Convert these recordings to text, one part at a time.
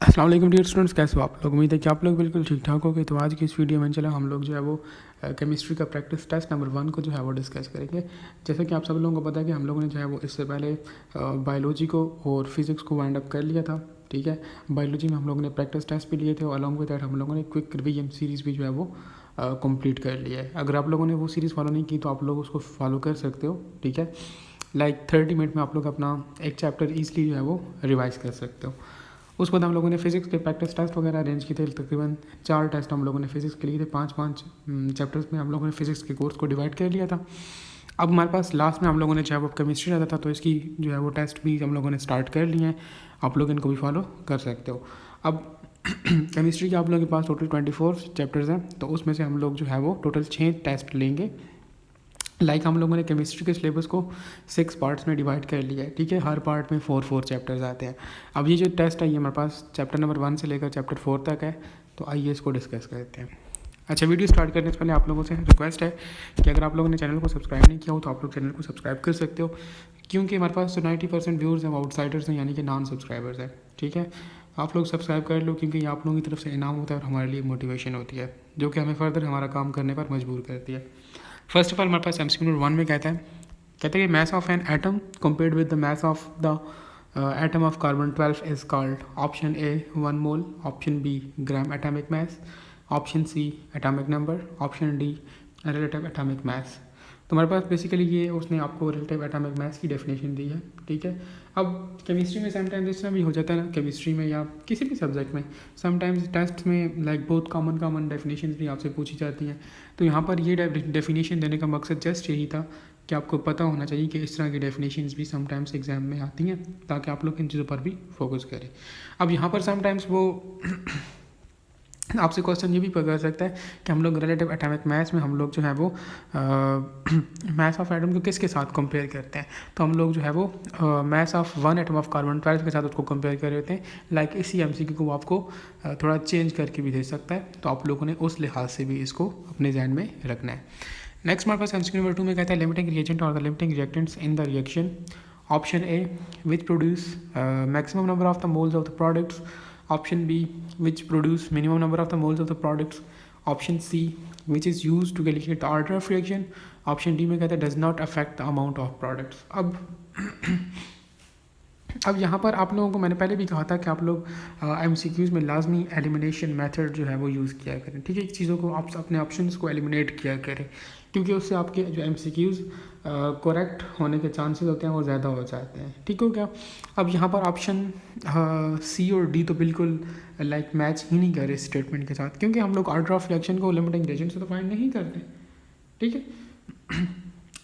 अस्सलाम वालेकुम dear students, कैसे हो आप लोग। उम्मीद है कि आप लोग बिल्कुल ठीक ठाक हो गए। तो आज की इस वीडियो में चला हम लोग जो है वो केमिस्ट्री का प्रैक्टिस टेस्ट नंबर 1 को जो है वो डिस्कस करेंगे। जैसे कि आप सब लोगों को पता है कि हम लोगों ने जो है वो इससे पहले बायोलॉजी को और फिज़िक्स को वाइंड अप कर लिया था। ठीक है, बायोलॉजी में हम लोगों ने प्रैक्टिस टेस्ट भी लिए थे और अलॉन्ग विद दैट हम लोगों ने क्विक रिवीजन सीरीज़ भी जो है वो कंप्लीट कर लिया है। अगर आप लोगों ने वो सीरीज़ फॉलो नहीं की तो आप लोग उसको फॉलो कर सकते हो। ठीक है, लाइक 30 मिनट में आप लोग अपना एक चैप्टर ईजिली जो है वो रिवाइज कर सकते हो। उसके बाद हम लोगों ने फिजिक्स के प्रैक्टिस टेस्ट वगैरह अरेंज किए थे। तकरीबन 4 टेस्ट हम लोगों ने फिजिक्स के लिए थे। 5-5 चैप्टर्स में हम लोगों ने फिजिक्स के कोर्स को डिवाइड कर लिया था। अब हमारे पास लास्ट में हम लोगों ने चाहे वो केमिस्ट्री रहता था, तो इसकी जो है वो टेस्ट भी हम लोगों ने स्टार्ट कर लिए हैं। आप लोग इनको भी फॉलो कर सकते हो। अब केमिस्ट्री के आप लोगों के पास टोटल 24 चैप्टर्स हैं, तो उसमें से हम लोग जो है वो टोटल 6 टेस्ट लेंगे। लाइक हम लोगों ने केमिस्ट्री के सिलेबस को 6 पार्ट्स में डिवाइड कर लिया है। ठीक है, हर पार्ट में 4 चैप्टर्स आते हैं। अब ये जो टेस्ट है ये हमारे पास चैप्टर नंबर 1 से लेकर चैप्टर 4 तक है। तो आइए इसको डिस्कस करते हैं। अच्छा, वीडियो स्टार्ट करने से पहले आप लोगों से रिक्वेस्ट है कि अगर आप लोगों ने चैनल को सब्सक्राइब नहीं किया हो तो आप लोग चैनल को सब्सक्राइब कर सकते हो, क्योंकि हमारे पास तो 90% व्यूअर्स हैं वो आउटसाइडर्स हैं, यानी कि नॉन सब्सक्राइबर्स हैं। ठीक है, आप लोग सब्सक्राइब कर लो, क्योंकि आप लोगों की तरफ से इनाम होता है और हमारे लिए मोटिवेशन होती है, जो कि हमें फर्दर हमारा काम करने पर मजबूर करती है। फर्स्ट ऑफ ऑल हमारे पास एमसीक्यू नंबर 1 में कहता है कि mass of an atom compared with the mass of the atom of carbon 12 is called option A 1 mole, option B gram atomic mass, option C atomic number, option D relative atomic mass. तो हमारे पास basically ये उसने आपको relative atomic मास की definition दी है। ठीक है, अब केमिस्ट्री में समटाइम्स इस तरह भी हो जाता है ना, केमिस्ट्री में या किसी भी सब्जेक्ट में समटाइम्स टेस्ट में लाइक बहुत कॉमन डेफिनेशन भी आपसे पूछी जाती हैं। तो यहाँ पर ये डेफिनेशन देने का मकसद जस्ट यही था कि आपको पता होना चाहिए कि इस तरह की डेफिनेशंस भी समटाइम्स एग्जाम में आती हैं, ताकि आप लोग इन चीज़ों पर भी फोकस करें। अब यहाँ पर समटाइम्स वो आपसे क्वेश्चन ये भी कर सकता है कि हम लोग रिलेटिव एटॉमिक मास में हम लोग जो है वो मास ऑफ एटम को किसके साथ कंपेयर करते हैं। तो हम लोग जो है वो mass of 1 atom of carbon 12 के साथ उसको कंपेयर कर रहे हैं। लाइक इसी एमसीक्यू को आपको थोड़ा चेंज करके भी दे सकता है, तो आप लोगों ने उस लिहाज से भी इसको अपने ध्यान में रखना है। नेक्स्ट हमारे पास एमसीक्यू नंबर 2 में कहता है लिमिटिंग रिएजेंट और the limiting reactants in the reaction. Option A which produce maximum number of the moles of the products, option B which produce minimum number of the moles of the products, option C which is used to calculate the order of reaction, option D में कहता है does not affect the amount of products। अब यहाँ पर आप लोगों को मैंने पहले भी कहा था कि आप लोग MCQs में लाजमी एलिमिनेशन मेथड जो है वो यूज़ किया करें। ठीक है, चीज़ों को आप अपने ऑप्शंस को एलिमिनेट किया करें, क्योंकि उससे आपके जो MCQs करेक्ट होने के चांसेस होते हैं वो ज़्यादा हो जाते हैं। ठीक हो गया। अब यहाँ पर ऑप्शन सी और डी तो बिल्कुल लाइक मैच ही नहीं कर रहे स्टेटमेंट के साथ, क्योंकि हम लोग ऑर्डर ऑफ रिएक्शन को लिमिटिंग रिएजेंट से तो फाइंड नहीं करते। ठीक है,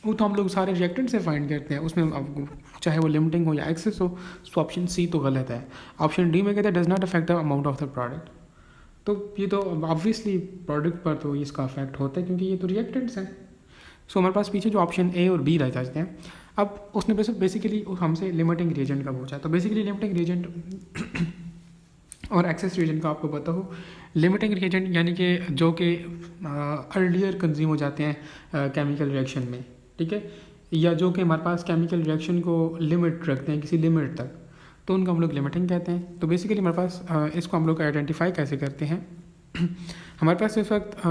वो तो हम लोग सारे रिएक्टेंट से फाइंड करते हैं, उसमें आपको चाहे वो लिमिटिंग हो या एक्सेस हो। तो ऑप्शन सी तो गलत है। ऑप्शन डी में कहते हैं does not affect the amount of the product. तो ये तो ऑब्वियसली प्रोडक्ट पर तो इसका अफेक्ट होता है, क्योंकि ये तो रिएक्टेंट्स हैं। सो हमारे पास पीछे जो ऑप्शन ए और बी रह जाते हैं। अब उसने बेसिकली हमसे लिमिटिंग रिएजेंट का पूछा, तो बेसिकली लिमिटिंग रिएजेंट और एक्सेस रिएजेंट का आपको पता हो। लिमिटिंग रिएजेंट यानी कि जो कि अर्लियर कंज्यूम हो जाते हैं केमिकल रिएक्शन में। ठीक है, या जो कि हमारे पास केमिकल रिएक्शन को लिमिट रखते हैं किसी लिमिट तक, तो उनको हम लोग लिमिटिंग कहते हैं। तो बेसिकली हमारे पास इसको हम लोग आइडेंटिफाई कैसे करते हैं। हमारे पास इस वक्त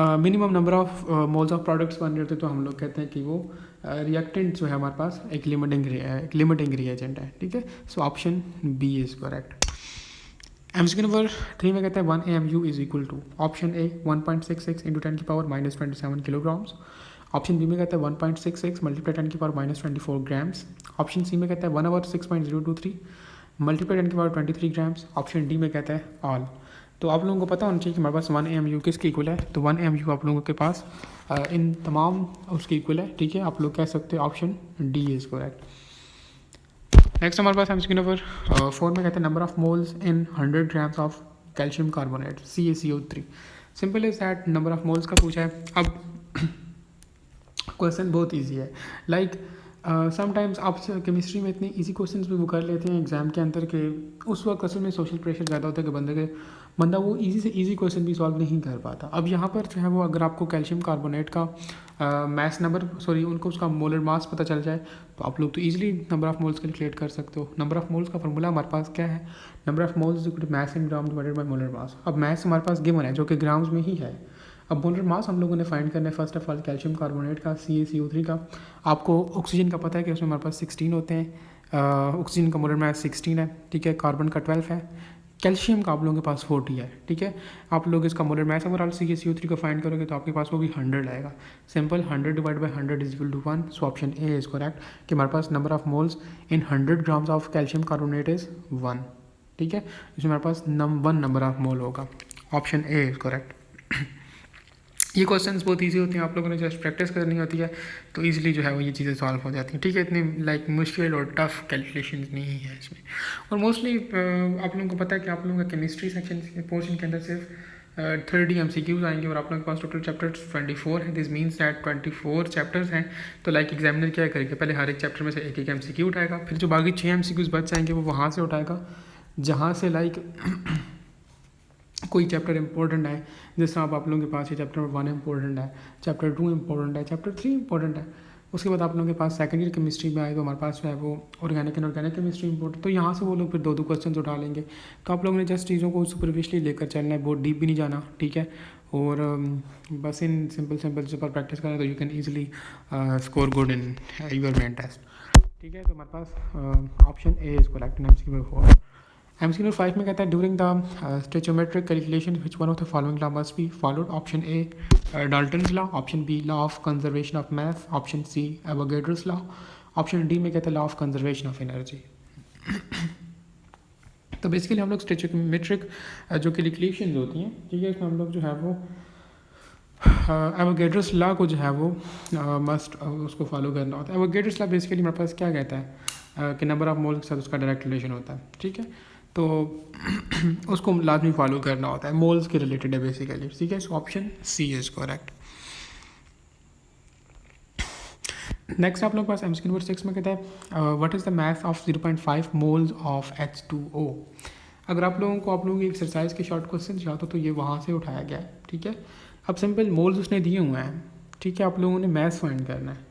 minimum number of moles of products बन रहे होते, तो हम लोग कहते हैं कि वो रिएक्टेंट जो है हमारे पास एक लिमिटिंग रिएजेंट है। ठीक है, so option B is correct. MCQ number 3 में कहता है 1 AMU is equal to option A 1.66 into 10 की पावर -27 किलोग्राम्स, ऑप्शन बी में कहता है 1.66 मल्टीप्लाई 10 की पावर -24 ग्राम्स, ऑप्शन सी में कहता है 1 आवर 6.023 मल्टीप्लाई 10 की पावर 23 ग्राम्स, ऑप्शन डी में कहता है ऑल। तो आप लोगों को पता होना चाहिए कि हमारे पास 1 AMU किसके इक्वल है। तो 1 AMU आप लोगों के पास इन तमाम उसके इक्वल है। ठीक है, आप लोग कह सकते हैं option D is correct. Next हमारे पास एमसीक्यू नंबर 4 में कहते हैं number of moles in 100 grams of calcium carbonate CaCO3। Simple is that number of moles का पूछा है। अब क्वेश्चन बहुत इजी है। लाइक समटाइम्स आप केमिस्ट्री में इतने इजी क्वेश्चंस भी वो कर लेते हैं एग्ज़ाम के अंदर के उस वक्त असल में सोशल प्रेशर ज़्यादा होता है कि बंदा वो इजी से इजी क्वेश्चन भी सॉल्व नहीं कर पाता। अब यहाँ पर जो है वो अगर आपको कैल्शियम कार्बोनेट का मास नंबर उनको उसका मोलर मास पता चल जाए तो आप लोग तो easily number of moles calculate कर सकते हो। नंबर ऑफ मोल्स का फॉर्मूला हमारे पास क्या है, number of moles equal to mass in gram divided by molar mass. अब मास हमारे पास गिवन है जो कि ग्राम्स में ही है। अब मोलर मास हम लोगों ने फाइंड करना है first of all calcium carbonate का CaCO3 का। आपको ऑक्सीजन का पता है कि उसमें हमारे पास 16 होते हैं, ऑक्सीजन का मोलर मास 16 है, ठीक है, कार्बन का 12 है, कैल्शियम का आप लोगों के पास 40 है, ठीक है। आप लोग इसका मोलर मास ओवरऑल CaCO3 को फाइंड करोगे तो आपके पास वो भी 100 आएगा। Simple 100 divide by 100 is equal to 1। So option A is correct कि हमारे पास number of moles in 100 grams of calcium carbonate is 1, ठीक है। इसमें हमारे पास 1 नंबर ऑफ मोल होगा। Option A is correct. ये क्वेश्चंस बहुत इजी होते हैं, आप लोगों ने जस्ट प्रैक्टिस करनी होती है तो इजीली जो है वो ये चीज़ें सॉल्व हो जाती हैं, ठीक है। इतनी मुश्किल और टफ कैलकुलेशन नहीं है इसमें। और मोस्टली आप लोगों को पता है कि आप लोगों का केमिस्ट्री सेक्शन पोर्शन के अंदर सिर्फ 30 MCQs आएंगे और आप लोगों के पास टोटल चैप्टर्स 24 है। दिस मीन्स दैट 24 चैप्टर्स हैं। तो एग्जामिनर क्या करेंगे, पहले हर एक चैप्टर में से एक MCQ उठाएगा, फिर जो बाकी 6 MCQs बच जाएंगे वो वहाँ से उठाएगा जहाँ से कोई चैप्टर इंपॉर्टेंट है। जिस तरह आप लोगों के पास ये चैप्टर 1 इंपॉर्टेंट है, चैप्टर 2 इंपॉर्टेंट है, चैप्टर 3 इंपॉर्टेंट है। उसके बाद आप लोगों के पास सेकेंड ईयर केमिस्ट्री में आए तो हमारे पास जो है वो organic and organic chemistry important, तो यहाँ से वो लोग फिर 2 क्वेश्चन उठा लेंगे। तो आप लोगों ने जस्ट चीज़ों को सुपरफिशियली लेकर चलना है, बहुत डीप भी नहीं जाना, ठीक है। और बस इन सिंपल पर प्रैक्टिस करें तो you can easily score good in your main test, ठीक है। तो हमारे पास option A is correct in MCQ 4। MCQ 5 में कहता है during the stoichiometric calculation which one of the following law must be followed. Option A Dalton's law, option B law of conservation of mass, option C Avogadro's law, option D में कहता है law of conservation of energy. तो basically हम लोग स्टेचोमेट्रिक जो calculation होती हैं, ठीक है, इसमें हम लोग जो है वो एवोगैड्रोस लॉ को जो है वो मस्ट उसको फॉलो करना होता है। एवोगैड्रोस लॉ बेसिकली हमारे पास क्या कहता है कि नंबर ऑफ मोल के साथ उसका डायरेक्ट रिलेशन होता है, ठीक है। तो उसको लाजमी फॉलो करना होता है, मोल्स के रिलेटेड है बेसिकली, ठीक है। So option C is correct. Next आप लोग के पास MCQ नंबर 6 में कहता है what is the mass of 0.5 moles of H2O। अगर आप लोगों की एक्सरसाइज के शॉर्ट क्वेश्चन चाहते हो तो ये वहाँ से उठाया गया है, ठीक है। अब सिंपल मोल्स उसने दिए हुए हैं, ठीक है, आप लोगों ने मास फाइंड करना है,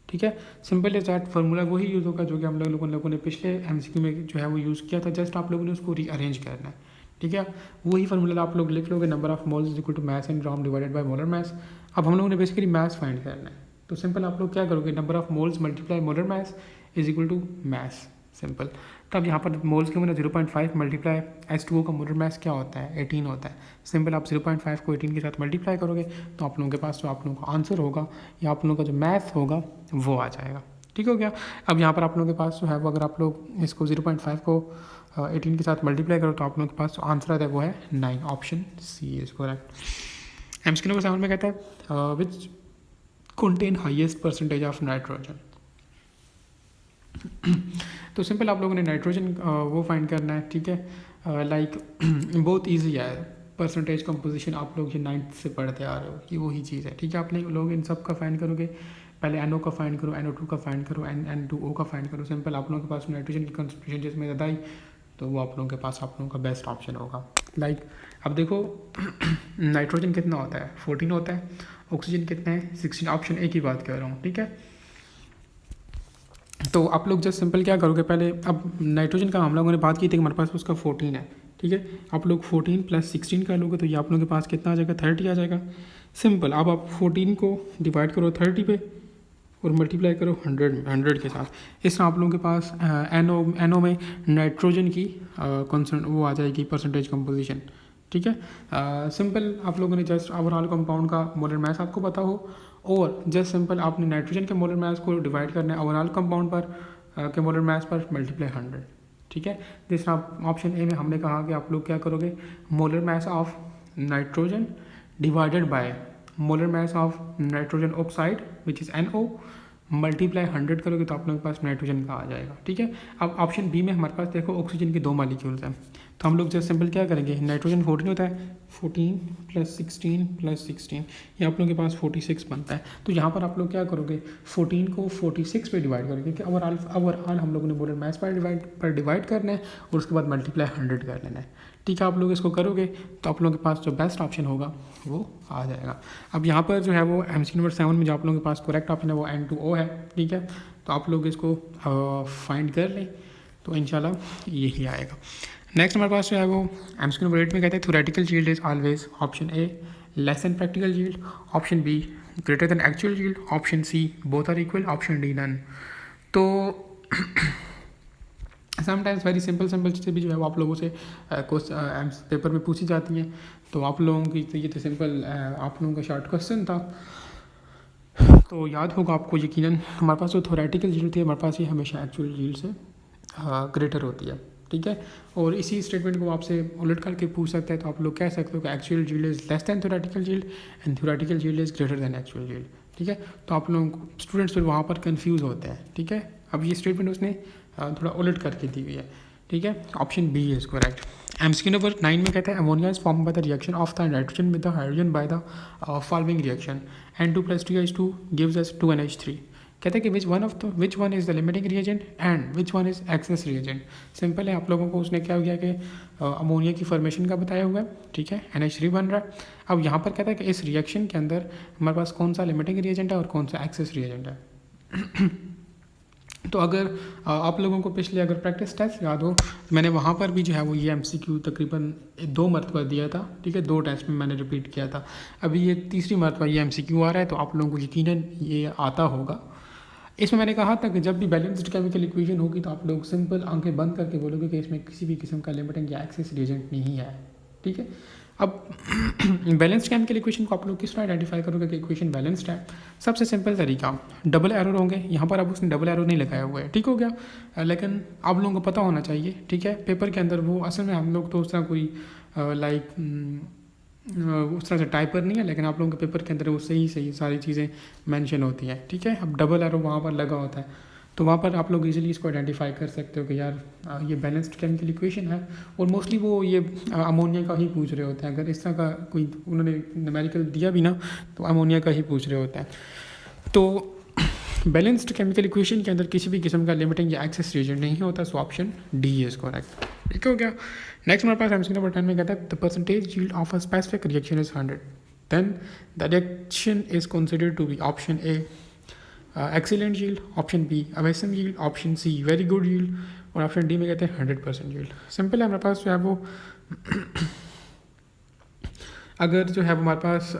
ठीक है। सिंपल इज दैट फार्मूला वही यूज़ होगा जो कि हम लोगों ने पिछले MCQ में जो है वो यूज़ किया था, जस्ट आप लोगों ने उसको रीअरेंज करना है, ठीक है। वही फार्मूला आप लोग लिख लोगे, number of moles is equal to mass in gram divided by molar mass. अब हम लोगों ने बेसिकली मास फाइंड करना है, तो सिंपल आप लोग क्या करोगे, number of moles multiply molar mass is equal to mass, simple. तो अब यहाँ पर मोल्स के मतलब 0.5 मल्टीप्लाई H2O का मोलर मास क्या होता है, 18 होता है। सिंपल आप 0.5 को 18 के साथ मल्टीप्लाई करोगे तो आप लोगों के पास जो आप लोगों का आंसर होगा या आप लोगों का जो मैथ होगा वो आ जाएगा, ठीक हो गया। अब यहाँ पर आप लोगों के पास जो है वो अगर आप लोग इसको 0.5 को 18 के साथ मल्टीप्लाई करो तो आप लोगों के पास जो आंसर आता है वो है 9। Option C is correct. MCQ number 7 में कहता है which contain highest percentage of nitrogen. तो सिंपल आप लोगों ने नाइट्रोजन वो फाइंड करना है, ठीक है। बहुत इजी है, परसेंटेज कंपोजिशन आप लोग ये 9th से पढ़ते आ रहे हो, ये वही चीज़ है, ठीक है। आप लोग इन सब का फाइंड करोगे, पहले NO का फाइंड करो, NO2 का फाइंड करो, N2O का फाइंड करो। सिंपल आप लोगों के पास नाइट्रोजन की कंसंट्रेशन जिसमें ज़्यादा आई तो वो आप लोगों के पास आप लोगों का बेस्ट ऑप्शन होगा। अब देखो नाइट्रोजन कितना होता है, 14 होता है, ऑक्सीजन कितना है, 16। ऑप्शन ए की बात कर रहा हूँ, ठीक है। तो आप लोग जस्ट सिंपल क्या करोगे, पहले अब नाइट्रोजन का हम लोगों ने बात की थी कि हमारे पास उसका 14 है, ठीक है। आप लोग 14 + 16 कर लोगे तो ये आप लोगों के पास कितना आ जाएगा, 30 आ जाएगा। सिंपल अब आप 14 को डिवाइड करो 30 पे और मल्टीप्लाई करो 100 के साथ। इस तरह आप लोगों के पास NO में नाइट्रोजन की वो आ जाएगी परसेंटेज कंपोजिशन, ठीक है। सिंपल आप लोगों ने जस्ट ओवरऑल कंपाउंड का मोलर मास आपको पता हो और जस्ट सिंपल आपने नाइट्रोजन के मोलर मास को डिवाइड करना है ओवरऑल कंपाउंड पर के मोलर मास पर मल्टीप्लाई 100, ठीक है। जिस तरह ऑप्शन ए में हमने कहा कि आप लोग क्या करोगे, molar mass of nitrogen divided by molar mass of nitrogen oxide which is NO multiply 100 करोगे तो आप लोगों के पास नाइट्रोजन का आ जाएगा, ठीक है। अब ऑप्शन बी में हमारे पास देखो ऑक्सीजन के 2 मॉलिक्यूल्स हैं, तो हम लोग जैसे सिंपल क्या करेंगे, नाइट्रोजन 14 होता है, 14 + 16 + 16, ये आप लोगों के पास 46 बनता है। तो यहाँ पर आप लोग क्या करोगे, 14 को 46 पे डिवाइड करोगे, क्योंकि ओवरऑल हम लोगों ने बोला मैथ्स पर डिवाइड करना है और उसके बाद मल्टीप्लाई 100 कर लेना है। ठीक है, आप लोग इसको करोगे तो आप लोगों के पास जो बेस्ट ऑप्शन होगा वो आ जाएगा। अब यहाँ पर जो है वो एमसीक्यू नंबर 7 में जो आप लोगों के पास करेक्ट ऑप्शन है वो N2O है। ठीक है, तो आप लोग इसको फाइंड कर लें तो इंशाल्लाह यही आएगा। नेक्स्ट हमारे पास जो है वो एमसीक्यू नंबर 8 में कहते हैं theoretical yield is always option A less than practical yield, option B greater than actual yield, option C both are equal, option D none. तो समटाइम्स वेरी सिंपल चीज़ें भी जो है वो आप लोगों से पेपर में पूछी जाती हैं। तो आप लोगों की तो ये तो सिंपल आप लोगों का शॉर्ट क्वेश्चन था, तो याद होगा आपको यकीनन। हमारे पास जो थ्योरेटिकल यील्ड थी हमारे पास ये हमेशा एक्चुअल यील्ड से ग्रेटर होती है। ठीक है, और इसी स्टेटमेंट को आपसे उलट करके पूछ सकते हैं, तो आप लोग कह सकते हो कि actual yield is less than theoretical yield and theoretical yield is greater than actual yield. ठीक है, तो आप लोग स्टूडेंट्स फिर वहाँ पर कन्फ्यूज़ होते हैं। ठीक है, अब ये स्टेटमेंट उसने थोड़ा उलट करके दी हुई है। ठीक है, option B is correct. MCQ number 9 में कहते हैं ammonia is form by the reaction of the nitrogen with the hydrogen by the following reaction, N2 + 2H2 gives us 2NH3। कहते हैं कि which one is the limiting reagent and which one is excess reagent. Simple है, आप लोगों को उसने क्या किया कि अमोनिया की फॉर्मेशन का बताया हुआ है। ठीक है, NH3 बन रहा है। अब यहाँ पर कहता है कि इस रिएक्शन के अंदर हमारे पास कौन सा लिमिटिंग रिएजेंट है और कौन सा एक्सेस रिएजेंट है। तो अगर आप लोगों को पिछले अगर प्रैक्टिस टेस्ट याद हो, मैंने वहाँ पर भी जो है वो ये एमसीक्यू तकरीबन 2 मरतबा दिया था। ठीक है, 2 टेस्ट में मैंने रिपीट किया था। अभी ये तीसरी मरतबा ये एमसीक्यू आ रहा है, तो आप लोगों को यकीनन ये आता होगा। इसमें मैंने कहा था कि जब भी बैलेंस्ड केमिकल इक्वेशन होगी तो आप लोग सिंपल आंखें बंद करके बोलोगे कि इसमें किसी भी किस्म का लिमिटिंग या एक्सेस रिएजेंट नहीं है। ठीक है, अब बैलेंस्ड केमिकल इक्वेशन को आप लोग किस तरह आइडेंटिफाई करोगे कि इक्वेशन बैलेंस्ड है। सबसे सिंपल तरीका, डबल एरर होंगे। यहाँ पर अब उसने डबल एरर नहीं लगाया हुआ है, ठीक हो गया, लेकिन आप लोगों को पता होना चाहिए। ठीक है, पेपर के अंदर वो असल में हम लोग तो उस तरह कोई उस तरह से टाइपर नहीं है, लेकिन आप लोगों के पेपर के अंदर वो सही सारी चीज़ें मेंशन होती हैं। ठीक है, अब डबल एरो वहाँ पर लगा होता है, तो वहाँ पर आप लोग इजीली इसको आइडेंटिफाई कर सकते हो कि यार ये बैलेंस्ड केमिकल इक्वेशन है। और मोस्टली वो ये अमोनिया का ही पूछ रहे होते हैं। अगर इस तरह का कोई उन्होंने न्यूमेरिकल दिया भी ना, तो अमोनिया का ही पूछ रहे होते हैं। तो बैलेंस्ड केमिकल इक्वेशन के अंदर किसी भी किस्म का लिमिटिंग या एक्सेस रीजन नहीं होता, सो ऑप्शन डी इज करेक्ट। ठीक हो गया। नेक्स्ट हमारे पास एमसीक्यू नंबर 10 में कहता है the percentage yield of a specific reaction is 100, then the reaction is considered to be option A excellent yield, option B amazing yield, option C very good yield, और option D में कहते हैं 100% yield. Simple है, हमारे पास जो है वो अगर जो है वो हमारे पास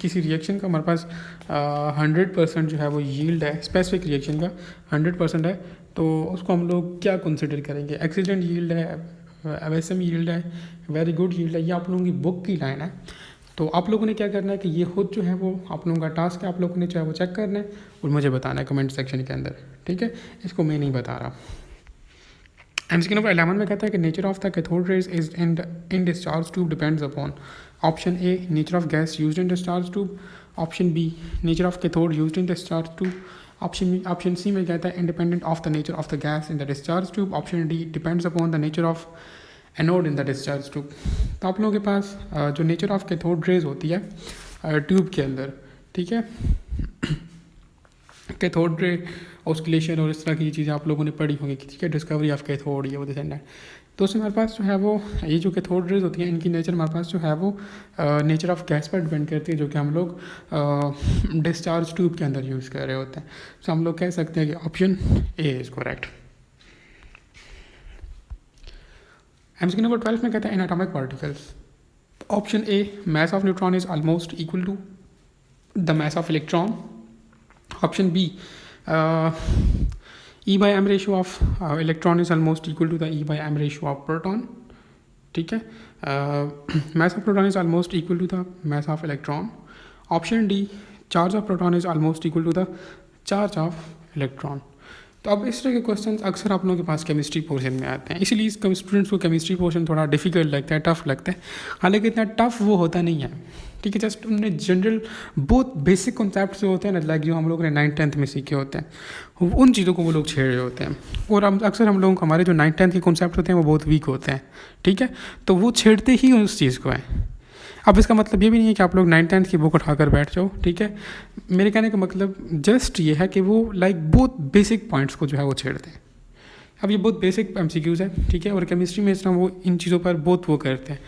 किसी रिएक्शन का हमारे पास 100% जो है वो यील्ड है, स्पेसिफिक रिएक्शन का 100% है, तो उसको हम लोग क्या कंसिडर करेंगे। एक्सीलेंट यील्ड है, अमेजिंग यील्ड है, वेरी गुड यील्ड है, ये आप लोगों की बुक की लाइन है। तो आप लोगों ने क्या करना है कि ये खुद जो है वो आप लोगों का टास्क है, आप लोगों ने चाहे वो चेक करना है और मुझे बताना है कमेंट सेक्शन के अंदर। ठीक है, इसको मैं नहीं बता रहा। एमसीक्यू नंबर 11 में कहता है कि nature of the cathode rays is in discharge tube depends upon option A nature of gas used in discharge tube, option B nature of cathode used in discharge tube, option C में कहता है independent of the nature of the gas in the discharge tube, option D depends upon the nature of anode in the discharge tube. तो आप लोगों के पास जो nature of cathode rays होती है ट्यूब के अंदर, ठीक है, कैथोड रे ऑस्किलेशन और इस तरह की चीज़ें आप लोगों ने पढ़ी होंगी, ठीक है, डिस्कवरी ऑफ कैथोड ये वो दिस एंड दैट। तो उसमें हमारे पास जो है वो ये जो कैथोड रेज होती हैं इनकी नेचर हमारे पास जो है वो नेचर ऑफ गैस पर डिपेंड करती है, जो कि हम लोग डिस्चार्ज ट्यूब के अंदर यूज़ कर रहे होते हैं। तो हम लोग कह सकते हैं कि option A is correct. MCQ number 12 में कहते हैं in atomic particles, option A mass of neutron is almost equal to the mass of electron, option B E by m ratio of electron is almost equal to the E by m ratio of proton, ठीक है, mass of proton is almost equal to the mass of electron, option D charge of proton is almost equal to the charge of electron। तो अब इस तरह के question अक्सर आप लोगों के पास केमिस्ट्री पोर्शन में आते हैं, इसीलिए इस स्टूडेंट्स को केमिस्ट्री पोर्शन थोड़ा डिफिकल्ट लगता है, टफ लगता है। हालांकि इतना टफ वो होता नहीं है, ठीक है। जस्ट उनने जनरल बहुत बेसिक कॉन्सेप्ट जो होते हैं ना, लाइक जो हम लोग ने 9th-10th में सीखे होते हैं, उन चीज़ों को वो लोग छेड़ रहे होते हैं। और अक्सर हम लोगों को हमारे जो 9th-10th के कॉन्सेप्ट होते हैं वो बहुत वीक होते हैं, ठीक है। तो वो छेड़ते ही उस चीज़ को है। अब इसका मतलब ये भी नहीं है कि आप लोग 9th-10th की बुक उठाकर बैठ जाओ, ठीक है। मेरे कहने का मतलब जस्ट ये है कि वो लाइक बहुत बेसिक पॉइंट्स को जो है वो छेड़ते हैं। अब ये बहुत बेसिक MCQs है, ठीक है। और केमिस्ट्री में इस तरह वो इन चीज़ों पर बहुत वो करते हैं।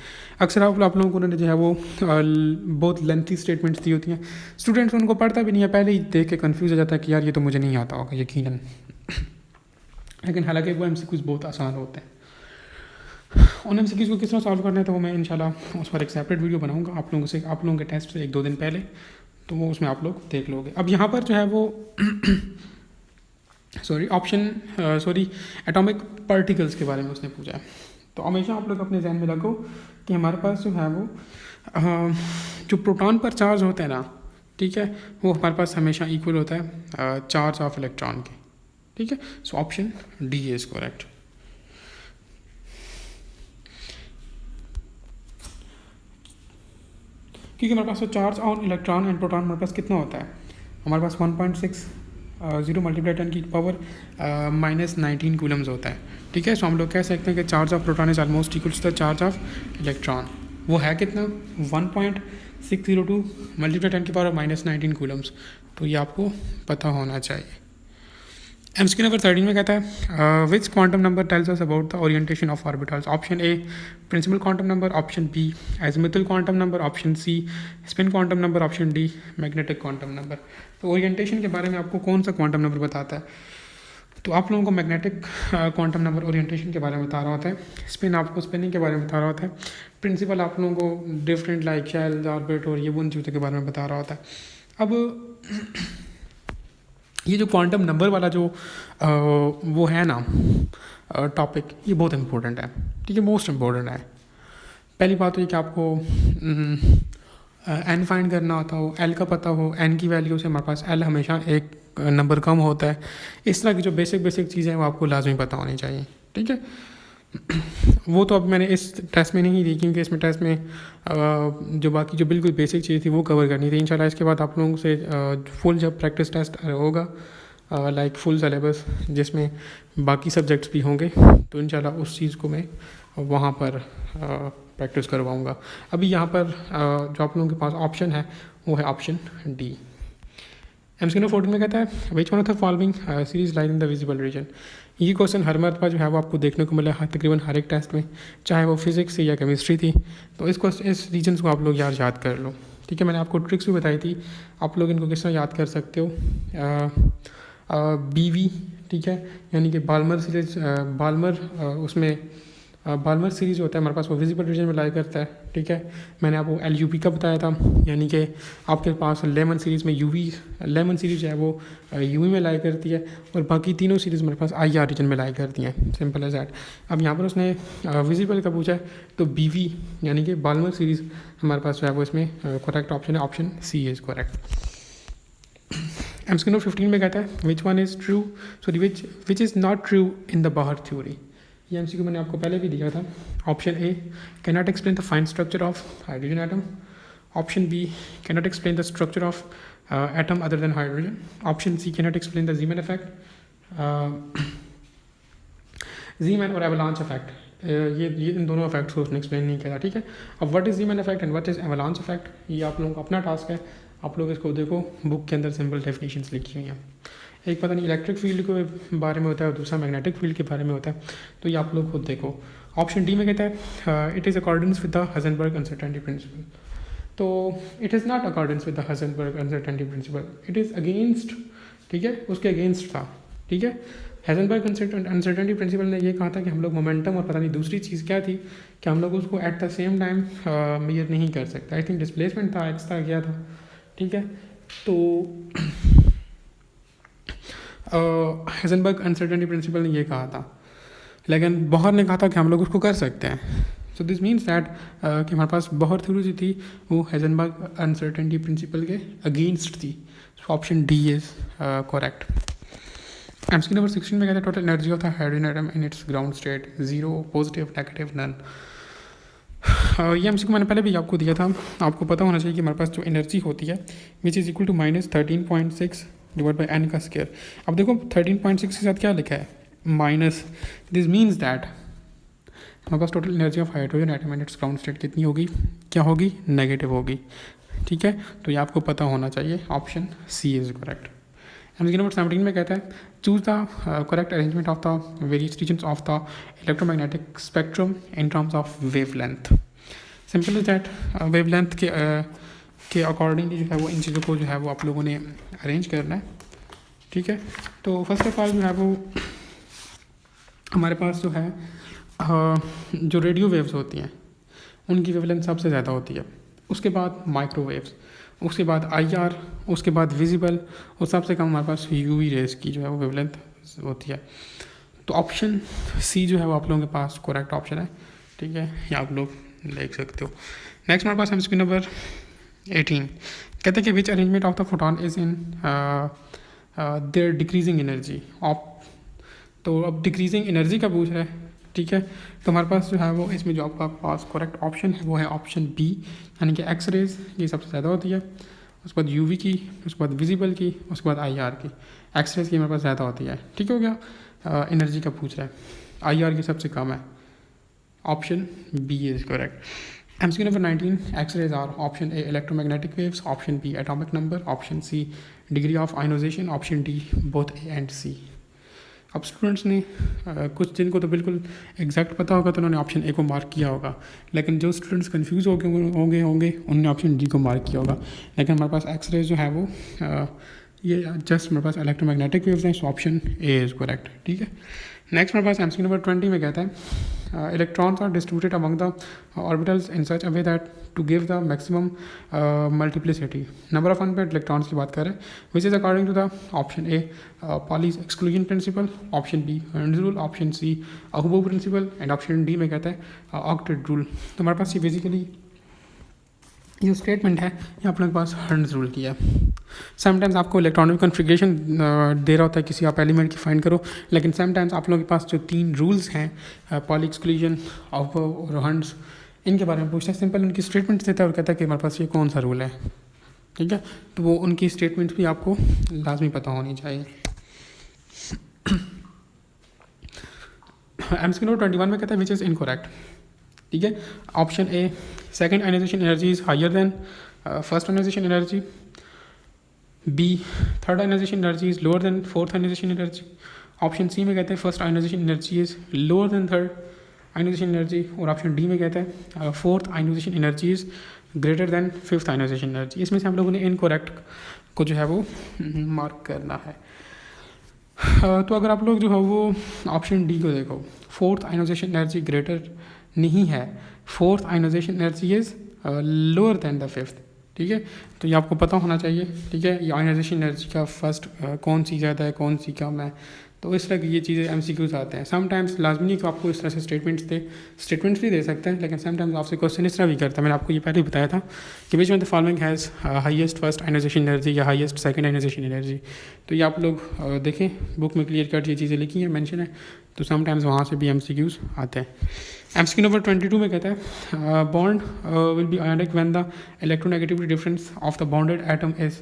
अक्सर आप लोगों को जो है वो बहुत लेंथी स्टेटमेंट्स दी होती हैं, स्टूडेंट्स उनको पढ़ता भी नहीं है, पहले ही देख के कन्फ्यूज़ हो जाता है कि यार ये तो मुझे नहीं आता होगा यकीनन। लेकिन हालांकि वो MCQs बहुत आसान होते हैं। उन MCQs को किस तरह सॉल्व करना है तो वो मैं इंशाल्लाह उस पर एक सेपरेट वीडियो बनाऊंगा आप लोगों के टेस्ट से 1-2 दिन पहले, तो वो उसमें आप लोग देख लोगे। अब यहाँ पर जो है वो एटॉमिक पार्टिकल्स के बारे में उसने पूछा है। तो हमेशा आप लोग अपने जहन में रखो कि हमारे पास जो है वो जो प्रोटॉन पर चार्ज होते हैं ना, ठीक है, वो हमारे पास हमेशा इक्वल होता है चार्ज ऑफ इलेक्ट्रॉन के, ठीक है। So option D is correct. क्योंकि हमारे पास तो charge on electron and proton हमारे पास कितना होता है, हमारे पास 1.60 मल्टीप्लाई 10 की पावर -19 कूलम्स होता है, ठीक है। सो हम लोग कह सकते हैं कि charge of proton is almost equals the charge of electron. वो है कितना, 1.602 मल्टीप्लाई 10 की पावर -19 कूलम्स। तो ये आपको पता होना चाहिए। MCQ नंबर 13 में कहता है which quantum number tells us about the orientation of orbitals. Option A principal quantum number, option B azimuthal quantum number, option C spin quantum number, option D magnetic quantum number. तो orientation के बारे में आपको कौन सा quantum number बताता है, तो आप लोगों को मैग्नेटिक क्वांटम नंबर ओरिएंटेशन के बारे में बता रहा होता है, स्पिन आपको स्पिनिंग के बारे में बता रहा होता है, प्रिंसिपल आप लोगों को डिफरेंट लाइक शेल ऑर्बिट और ये उन चीज़ों के बारे में बता रहा होता है। अब ये जो क्वांटम नंबर वाला जो वो है ना टॉपिक, ये बहुत इम्पोर्टेंट है, ठीक है, मोस्ट इम्पोर्टेंट है। पहली बात तो ये कि आपको n फाइंड करना होता हो, l का पता हो, n की वैल्यू से हमारे पास l हमेशा एक नंबर कम होता है। इस तरह की जो बेसिक चीज़ें हैं वो आपको लाजमी पता होनी चाहिए, ठीक है। वो तो अब मैंने इस टेस्ट में नहीं दी, क्योंकि इसमें टेस्ट में जो बाकी जो बिल्कुल बेसिक चीज़ थी वो कवर करनी थी। इंशाल्लाह इसके बाद आप लोगों से फुल जब प्रैक्टिस टेस्ट होगा लाइक फुल सिलेबस जिसमें बाकी सब्जेक्ट्स भी होंगे, तो इंशाल्लाह उस चीज़ को मैं वहाँ पर प्रैक्टिस करवाऊँगा। अभी यहाँ पर जो आप लोगों के पास ऑप्शन है वो है ऑप्शन डी। MCQ नंबर 14 में कहता है which one of the following series line in the visible region. ये क्वेश्चन हर मरतबा जो है वो आपको देखने को मिला है तकरीबन हर एक टेस्ट में, चाहे वो फिजिक्स या केमिस्ट्री थी। तो इस रीजन्स को आप लोग याद कर लो, ठीक है। मैंने आपको ट्रिक्स भी बताई थी, आप लोग इनको किस तरह याद कर सकते हो। BV, ठीक है, यानी कि बाल्मर सीरीज, उसमें बाल्मर सीरीज होता है हमारे पास, वो विजिबल रीजन में लाई करता है, ठीक है। मैंने आपको LUV का बताया था, यानी कि आपके पास लेमन सीरीज़ में लेमन सीरीज जो है वो UV में लाई करती है, और बाकी तीनों सीरीज़ मेरे पास IR रीजन में लाई करती हैं, सिंपल एज दैट। अब यहाँ पर उसने विजिबल का पूछा है, तो BV यानी कि बाल्मर सीरीज़ हमारे पास जो है वो इसमें करेक्ट ऑप्शन है, option C is correct. MCQ number 15 में कहता है which one is true, sorry which is not true in the Bohr theory. ये MCQ मैंने आपको पहले भी दिया था। Option A can not explain the fine structure of hydrogen atom, option B can not explain the structure of atom other than hydrogen, option C can not explain the Zeeman effect, Zeeman और avalanche effect. ये इन दोनों effects को उसने explain नहीं किया, ठीक है। अब what is Zeeman effect and what is avalanche effect, ये आप लोगों का अपना टास्क है, आप लोग इसको देखो, बुक के अंदर सिंपल डेफिनेशंस लिखी हुई हैं। एक पता नहीं इलेक्ट्रिक फील्ड के बारे में होता है और दूसरा मैग्नेटिक फील्ड के बारे में होता है, तो ये आप लोग खुद देखो। ऑप्शन डी में कहता है it is accordance with the Heisenberg uncertainty principle. तो it is not accordance with the Heisenberg uncertainty principle, it is against, ठीक है, उसके अगेंस्ट था, ठीक है। हाइजेनबर्ग अनसर्टेनिटी प्रिंसिपल ने ये कहा था कि हम लोग मोमेंटम और पता नहीं दूसरी चीज़ क्या थी कि हम लोग उसको at the same time measure नहीं कर सकते। आई थिंक डिस्प्लेसमेंट था, एक्स था, क्या था, ठीक है। तो हाइजेनबर्ग अनसर्टेनिटी प्रिंसिपल ने ये कहा था, लेकिन बोहर ने कहा था कि हम लोग उसको कर सकते हैं। सो दिस मीन्स दैट कि हमारे पास बोहर थ्योरी जो थी वो हाइजेनबर्ग अनसर्टेनिटी प्रिंसिपल के अगेंस्ट थी। So option D is correct. MCQ number 16 में कहता है total energy of the hydrogen atom in its ground state 0, positive, negative, none. ये एमसीक्यू मैंने पहले भी आपको दिया था। आपको पता होना चाहिए कि हमारे पास जो एनर्जी होती है which is equal to -13.6 divide by n का स्क्वायर। अब देखो 13.6 के साथ क्या लिखा है माइनस, दिस मीन्स दैट हमारे पास total energy of hydrogen atom in its ground state कितनी होगी, क्या होगी, नेगेटिव होगी। ठीक है, तो ये आपको पता होना चाहिए। Option C is correct. MCQ number 17 में कहता है choose the correct arrangement of the various regions of the electromagnetic spectrum in terms of wavelength. Simple is that wavelength के अकॉर्डिंगली जो है वो इन चीज़ों को जो है वो आप लोगों ने अरेंज करना है। ठीक है, तो फर्स्ट ऑफ ऑल जो है वो हमारे पास जो है जो रेडियो वेव्स होती हैं उनकी वेवलेंथ सबसे ज़्यादा होती है, उसके बाद माइक्रोवेव्स, उसके बाद आईआर, उसके बाद विजिबल, और सबसे कम हमारे पास यूवी रेज की जो है वो वेवलेंथ होती है। तो ऑप्शन सी जो है वो आप लोगों के पास करेक्ट ऑप्शन है। ठीक है, ये आप लोग देख सकते हो। नेक्स्ट हमारे पास एमसीक्यू नंबर 18 कहते हैं कि which arrangement of the photon is in their decreasing energy of. तो अब डिक्रीजिंग एनर्जी का पूछ रहा है। ठीक है, तो हमारे पास जो है वो इसमें जो आपका पास करेक्ट ऑप्शन है वो है ऑप्शन बी, यानी कि एक्स रेज ये सबसे ज़्यादा होती है, उसके बाद यूवी की, उसके बाद विजिबल की, उसके बाद आईआर की। एक्स रेज की हमारे पास ज़्यादा होती है। ठीक हो गया, एनर्जी का पूछ रहा है, आईआर की सबसे कम है। Option B is correct. MCQ number 19 X rays are option A electromagnetic waves, option B atomic number, option C degree of ionisation, option D both A and C. अब स्टूडेंट्स ने कुछ जिनको तो बिल्कुल एग्जैक्ट पता होगा तो उन्होंने ऑप्शन ए को मार्क किया होगा, लेकिन जो स्टूडेंट्स कंफ्यूज होंगे उन्होंने ऑप्शन डी को मार्क किया होगा। लेकिन हमारे पास एक्स रेज जो है वो ये जस्ट हमारे पास इलेक्ट्रोमैग्नेटिक वेव्स हैं, सो ऑप्शन ए इज़ करेक्ट। ठीक है, नेक्स्ट हमारे पास एमसीक्यू नंबर 20 में कहता है electrons are distributed among the orbitals in such a way that to give the maximum multiplicity. Number of unpaired electrons की बात करें which is according to the option A Pauli's exclusion principle, option B Hertz rule, option C aufbau principle, and option D में कहता है octet rule. तो हमारे पास ये बेसिकली ये स्टेटमेंट है ये आप लोगों के पास हर्ट्ज रूल की है। समटाइम्स आपको इलेक्ट्रॉनिक कॉन्फ़िगरेशन दे रहा होता है किसी आप एलिमेंट की फाइंड करो, लेकिन समटाइम्स आप लोगों के पास जो 3 रूल्स हैं पॉली एक्सक्लूजन, अहूबो और हर्ट्ज, इनके बारे में पूछता है। सिंपल उनकी स्टेटमेंट देता है और कहता है कि हमारे पास ये कौन सा रूल है। ठीक है, तो वो उनकी स्टेटमेंट भी आपको लाजमी पता होनी चाहिए। एमसीक्यू नंबर 21 में कहता है विच इज़ इनकरेक्ट। ठीक है, option A second ionisation energy is higher than first ionisation energy, B third ionisation energy is lower than fourth ionisation energy, option C में कहते हैं first ionisation energy is lower than third ionisation energy, और option D में कहता है fourth ionisation energy is greater than fifth ionisation energy. इसमें से हम लोगों ने इनकरेक्ट को जो है वो मार्क करना है। तो अगर आप लोग जो है वो ऑप्शन डी को देखो, फोर्थ आयोनाइजेशन एनर्जी ग्रेटर नहीं है, fourth ionisation energy is lower than the fifth. ठीक है, तो ये आपको पता होना चाहिए। ठीक है, ये आयोनाइजेशन एनर्जी का फर्स्ट कौन सी ज़्यादा है कौन सी कम है, तो इस तरह की ये चीज़ें एमसीक्यूज आते हैं। समटाइम्स लाजमी नहीं कि आपको इस तरह से स्टेटमेंट्स भी दे सकते हैं, लेकिन समटाइम्स आपसे क्वेश्चन इस तरह भी करता है। मैंने आपको ये पहले ही बताया था कि which one the following has highest first ionisation energy या हाईएस्ट सेकंड आयोनाइजेशन एनर्जी। तो ये आप लोग देखें, बुक में क्लियर कट ये चीज़ें लिखी हैं, मेंशन है, तो समटाइम्स वहाँ से भी एमसीक्यूज आते हैं। एमसीक्यू नंबर 22 में कहता है bond will be ionic when the electronegativity difference of the bonded atom is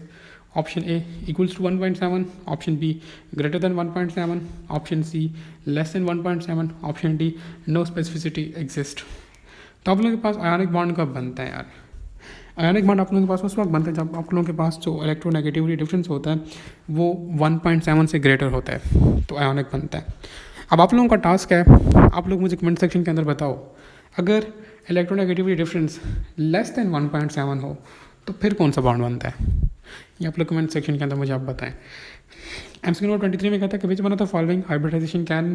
option A equals to 1.7, option B greater than 1.7, option C less than 1.7, option D no specificity exist. तो आप लोगों के पास ionic bond कब बनता है यार? Ionic bond आप लोगों के पास उस वक्त बनता है जब आप लोगों के पास जो इलेक्ट्रोनेगेटिविटी डिफरेंस होता है वो 1.7 से ग्रेटर होता है, तो आयोनिक बनता है। अब आप लोगों का टास्क है, आप लोग मुझे कमेंट सेक्शन के अंदर बताओ, अगर इलेक्ट्रोनेगेटिविटी डिफरेंस लेस देन 1.7 हो तो फिर कौन सा बॉन्ड बनता है? ये आप लोग कमेंट सेक्शन के अंदर मुझे आप बताएं। एमसीक्यू नंबर 23 में कहता है कि which one of the following hybridization can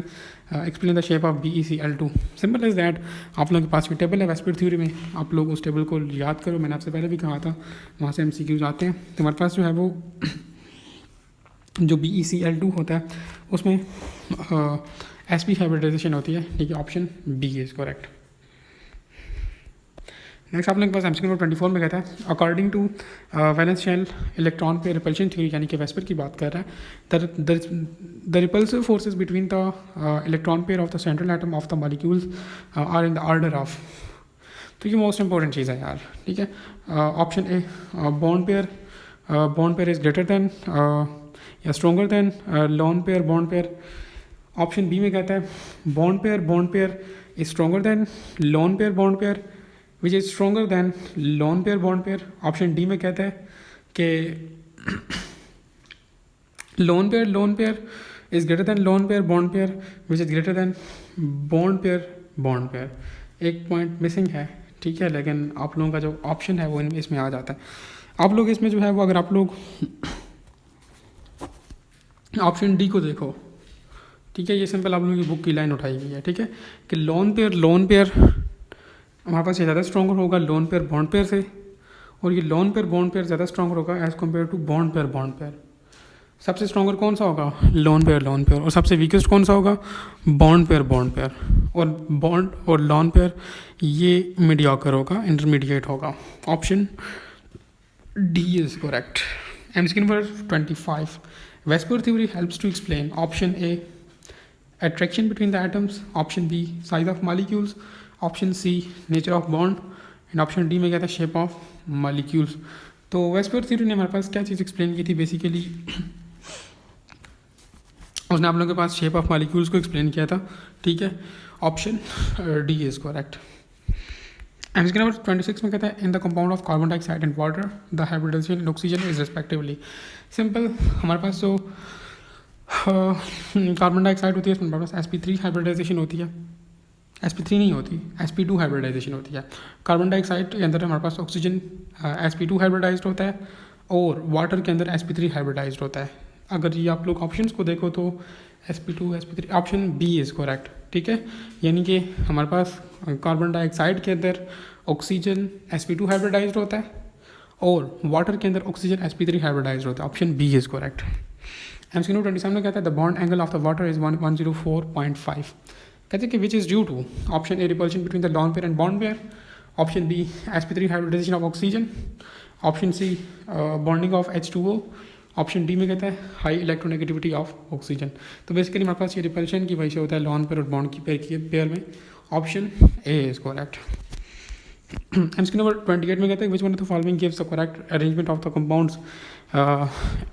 explain the shape of BeCl2। Simple is that, आप लोगों के पास भी टेबल है वेस्पर थ्योरी में, आप लोग उस टेबल को याद करो, मैंने आपसे पहले भी कहा था, वहाँ से एमसीक्यूज आते हैं। तो हमारे पास जो है वो जो BeCl2 होता है उसमें sp हाइब्रिडाइजेशन होती है। ठीक है, option B is correct. Next आप लोगों के पास एमसीक्यू नंबर 24 में कहता है according to valence shell electron pair repulsion theory यानी कि वेस्पर की बात कर रहा है the repulsive forces between the electron pair of the central atom of the molecules are in the order of. तो ये मोस्ट इंपॉर्टेंट चीज़ है यार, ठीक है। Option A bond pair is greater than या stronger than lone pair bond pair. Option B में कहता है bond pair is stronger than lone pair bond pair which is stronger than lone pair bond pair. Option D में कहता है कि lone pair is greater then lone pair bond pair which is greater then bond pair. एक point missing है, ठीक है, लेकिन आप लोगों का जो ऑप्शन है वो इसमें आ जाता है। आप लोग इसमें जो है वो अगर आप लोग ऑप्शन डी को देखो, ठीक है, ये सिंपल आप लोगों की बुक की लाइन उठाई गई है, ठीक है, कि लोन पेयर हमारे पास ये ज़्यादा स्ट्रॉन्गर होगा लोन पेयर बॉन्ड पेयर से, और ये लोन पेयर बॉन्ड पेयर ज़्यादा स्ट्रॉन्गर होगा as compare to bond pair. सबसे स्ट्रॉन्गर कौन सा होगा? लोन पेयर और सबसे वीकेस्ट कौन सा होगा? बॉन्ड पेयर और बॉन्ड और लोन पेयर ये मीडियोकर होगा, इंटरमीडिएट होगा। Option D is correct. MCQ number 25 VSEPR theory helps to explain. Option A attraction between the atoms, option B size of molecules, option C nature of bond and option D में कहता है shape of molecules. तो VSEPR theory ने हमारे पास क्या चीज़ explain की थी बेसिकली उसने आप लोगों के पास शेप ऑफ मॉलिक्यूल्स को एक्सप्लेन किया था, ठीक है। Option D is correct. MCQ number 26 में कहता है in the compound of carbon dioxide and water the hybridization and oxygen is respectively. Simple हमारे पास जो कार्बन डाइऑक्साइड होती है इसमें हमारे पास sp3 हाइब्रिडाइजेशन होती है, sp3 नहीं होती, sp2 हाइब्रिडाइजेशन होती है। कार्बन डाइऑक्साइड के अंदर हमारे पास ऑक्सीजन sp2 हाइब्रिडाइज्ड होता है और वाटर के अंदर sp3 हाइब्रिडाइज्ड होता है। अगर ये आप लोग ऑप्शंस को देखो तो sp2 sp3 option B is correct, ठीक है। यानी कि हमारे पास कार्बन डाइऑक्साइड के अंदर ऑक्सीजन sp2 हाइब्रिडाइज्ड होता है और वाटर के अंदर ऑक्सीजन sp3 हाइब्रिडाइज्ड होता है। Option B is correct. MCQ number 27 में कहता है the bond angle of the water is 104.5। कहते हैं कि which is due to. Option A repulsion between the lone pair and bond pair, option B sp3 hybridization of oxygen, option C bonding of H2O, option D में कहता है high electronegativity of oxygen. तो basically हमारे पास ये repulsion की वजह से होता है लॉन पेयर और बॉन्ड की पेयर में। Option A is correct. MCQ number 28 में कहता है which one of the following gives the correct arrangement of the compounds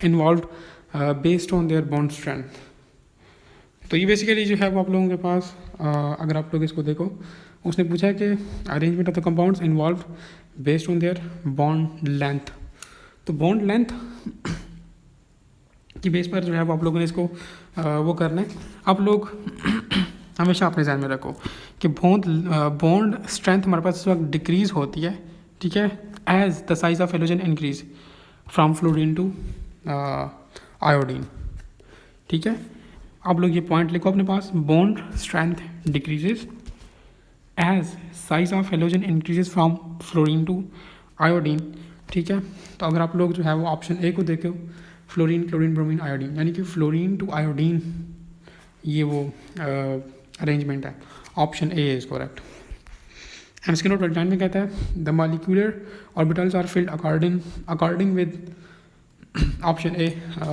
involved based on their bond strength. तो ये बेसिकली जो है वो आप लोगों के पास अगर आप लोग इसको देखो उसने पूछा है कि arrangement of the compounds involve based on their bond length. तो बॉन्ड लेंथ की बेस पर जो है वो आप लोगों ने इसको वो करना है। आप लोग हमेशा अपने ध्यान में रखो कि बॉन्ड स्ट्रेंथ हमारे पास इस वक्त डिक्रीज़ होती है, ठीक है, as the size of halogen increase from fluorine to iodine, ठीक है। आप लोग ये पॉइंट लिखो अपने पास, bond strength decreases as size of halogen increases from fluorine to iodine, ठीक है। तो अगर आप लोग जो है वो ऑप्शन ए को देखो फ्लोरीन क्लोरीन ब्रोमीन आयोडीन, यानी कि फ्लोरीन टू आयोडीन ये वो अरेंजमेंट है। Option A is correct. MCQ number 29 में कहता है the molecular orbitals are filled according with option A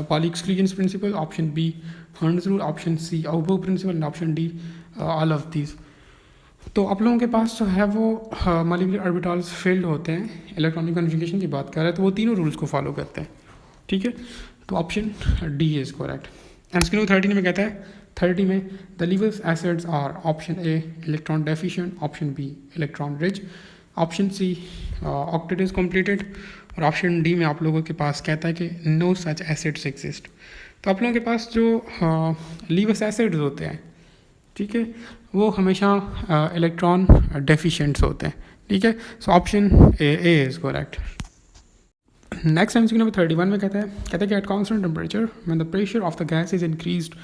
poly exclusion principle, option B हर्न्स rule, option C आउटबर्ग principal and option D all of these. तो आप लोगों के पास जो है वो मॉलिक्यूलर ऑर्बिटल्स फिल्ड होते हैं, इलेक्ट्रॉनिक कॉन्जुगेशन की बात कर रहे हैं तो वो तीनों रूल्स को फॉलो करते हैं, ठीक है। तो option D is correct. MCQ number 30 में कहता है 30 में the Lewis acids are option A electron deficient, option B electron rich, option C octet is completed और ऑप्शन डी में आप लोगों के पास कहता है कि नो सच एसिड्स एग्जिस्ट। तो आप लोगों के पास जो लीवर्स एसिड्स होते हैं, ठीक है, वो हमेशा इलेक्ट्रॉन डेफिशिएंट्स होते हैं, ठीक है। So option A is correct. Next MCQ number 31 में कहता है कि at constant temperature when the pressure of the gas is increased